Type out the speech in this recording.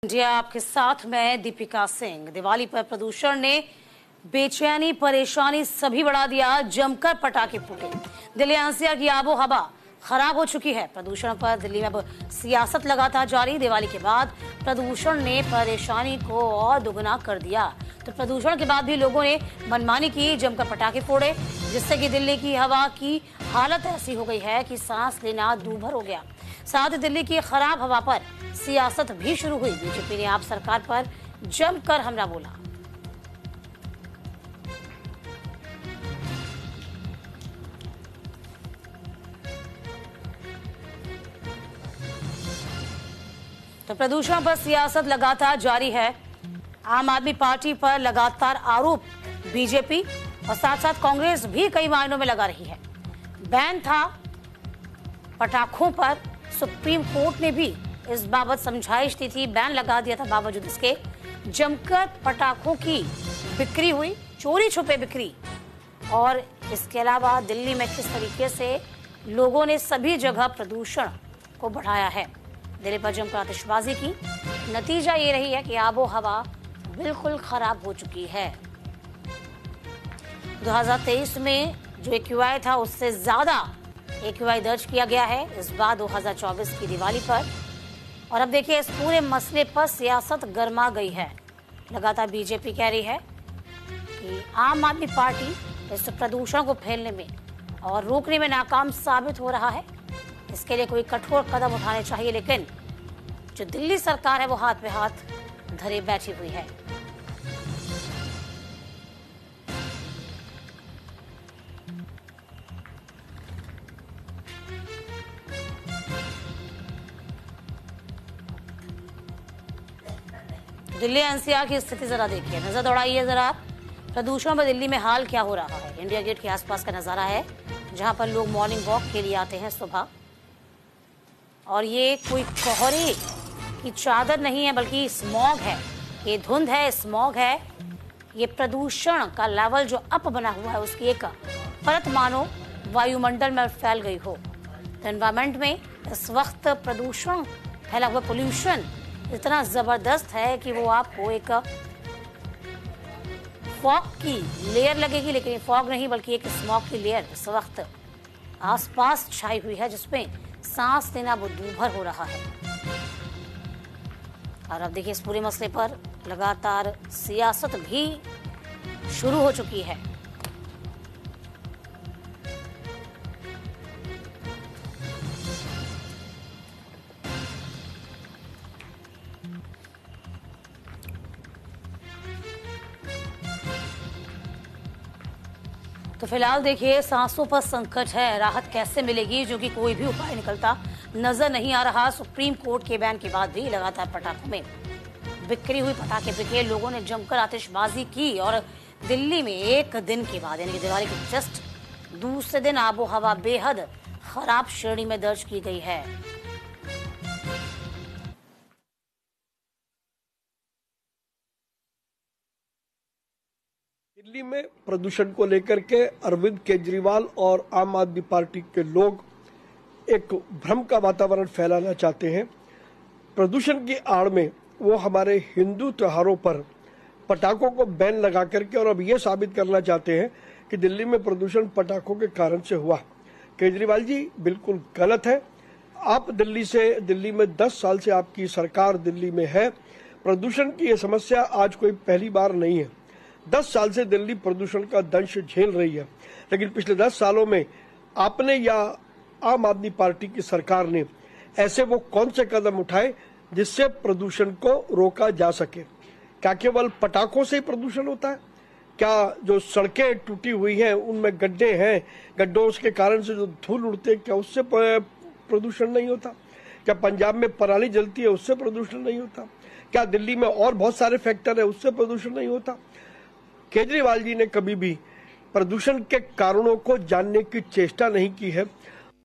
जी आपके साथ मैं दीपिका सिंह। दिवाली पर प्रदूषण ने बेचैनी परेशानी सभी बढ़ा दिया। जमकर पटाखे फूटे। दिल्ली एनसीआर की आबो हवा खराब हो चुकी है। प्रदूषण पर दिल्ली में अब सियासत लगातार जारी। दिवाली के बाद प्रदूषण ने परेशानी को और दुगना कर दिया। तो प्रदूषण के बाद भी लोगों ने मनमानी की, जमकर पटाखे फोड़े, जिससे कि दिल्ली की हवा की हालत ऐसी हो गई है कि सांस लेना दूभर हो गया। साथ ही दिल्ली की खराब हवा पर सियासत भी शुरू हुई। बीजेपी ने आप सरकार पर जमकर हमला बोला। तो प्रदूषण पर सियासत लगातार जारी है। आम आदमी पार्टी पर लगातार आरोप बीजेपी और साथ साथ कांग्रेस भी कई मायनों में लगा रही है। बैन था पटाखों पर, सुप्रीम कोर्ट ने भी इस बाबत समझाइश दी थी, बैन लगा दिया था। बावजूद इसके जमकर पटाखों की बिक्री हुई, चोरी छुपे बिक्री। और इसके अलावा दिल्ली में किस तरीके से लोगों ने सभी जगह प्रदूषण को बढ़ाया है, दिल्ली पर जमकर आतिशबाजी की। नतीजा ये रही है कि आबो हवा बिल्कुल खराब हो चुकी है। 2023 में जो एक्यूआई था उससे ज्यादा एक्यूआई दर्ज किया गया है इस बार 2024 की दिवाली पर। और अब देखिए, इस पूरे मसले पर सियासत गर्मा गई है। लगातार बीजेपी कह रही है कि आम आदमी पार्टी इस प्रदूषण को फैलने में और रोकने में नाकाम साबित हो रहा है। इसके लिए कोई कठोर कदम उठाने चाहिए, लेकिन जो दिल्ली सरकार है वो हाथ पे हाथ धरे बैठी हुई है। दिल्ली एनसीआर की स्थिति जरा देखिए, नजर दौड़ाइए जरा। प्रदूषण में दिल्ली में हाल क्या हो रहा है। इंडिया गेट के आसपास का नजारा है, जहां पर लोग मॉर्निंग वॉक के लिए आते हैं सुबह। और ये कोई कोहरे की चादर नहीं है, बल्कि स्मॉग है। ये धुंध है, स्मॉग है। ये प्रदूषण का लेवल जो अप बना हुआ है, उसकी एक परत मानो वायुमंडल में फैल गई हो। तो एनवायरमेंट में इस वक्त प्रदूषण फैला हुआ, पोल्यूशन इतना जबरदस्त है कि वो आपको एक फॉग की लेयर लगेगी, लेकिन फॉग नहीं बल्कि एक स्मॉग की लेयर इस वक्त आसपास छाई हुई है, जिसमें सांस लेना वो दूभर हो रहा है। और अब देखिए, इस पूरे मसले पर लगातार सियासत भी शुरू हो चुकी है। तो फिलहाल देखिए, सांसों पर संकट है। राहत कैसे मिलेगी, जो कि कोई भी उपाय निकलता नजर नहीं आ रहा। सुप्रीम कोर्ट के बैन के बाद भी लगातार पटाखों में बिक्री हुई, पटाखे बिके, लोगों ने जमकर आतिशबाजी की। और दिल्ली में एक दिन के बाद, यानी कि दिवाली के जस्ट दूसरे दिन, आबो हवा बेहद खराब श्रेणी में दर्ज की गई है। दिल्ली में प्रदूषण को लेकर के अरविंद केजरीवाल और आम आदमी पार्टी के लोग एक भ्रम का वातावरण फैलाना चाहते हैं। प्रदूषण की आड़ में वो हमारे हिंदू त्योहारों पर पटाखों को बैन लगा करके और अब ये साबित करना चाहते हैं कि दिल्ली में प्रदूषण पटाखों के कारण से हुआ। केजरीवाल जी, बिल्कुल गलत है। आप दिल्ली में 10 साल से आपकी सरकार दिल्ली में है। प्रदूषण की ये समस्या आज कोई पहली बार नहीं है। 10 साल से दिल्ली प्रदूषण का दंश झेल रही है, लेकिन पिछले 10 सालों में आपने या आम आदमी पार्टी की सरकार ने ऐसे वो कौन से कदम उठाए जिससे प्रदूषण को रोका जा सके? क्या केवल पटाखों से ही प्रदूषण होता है? क्या जो सड़कें टूटी हुई हैं उनमें गड्ढे हैं, गड्ढों के कारण से जो धूल उड़ते हैं, क्या उससे प्रदूषण नहीं होता? क्या पंजाब में पराली जलती है, उससे प्रदूषण नहीं होता? क्या दिल्ली में और बहुत सारे फैक्टर है, उससे प्रदूषण नहीं होता? केजरीवाल जी ने कभी भी प्रदूषण के कारणों को जानने की चेष्टा नहीं की है।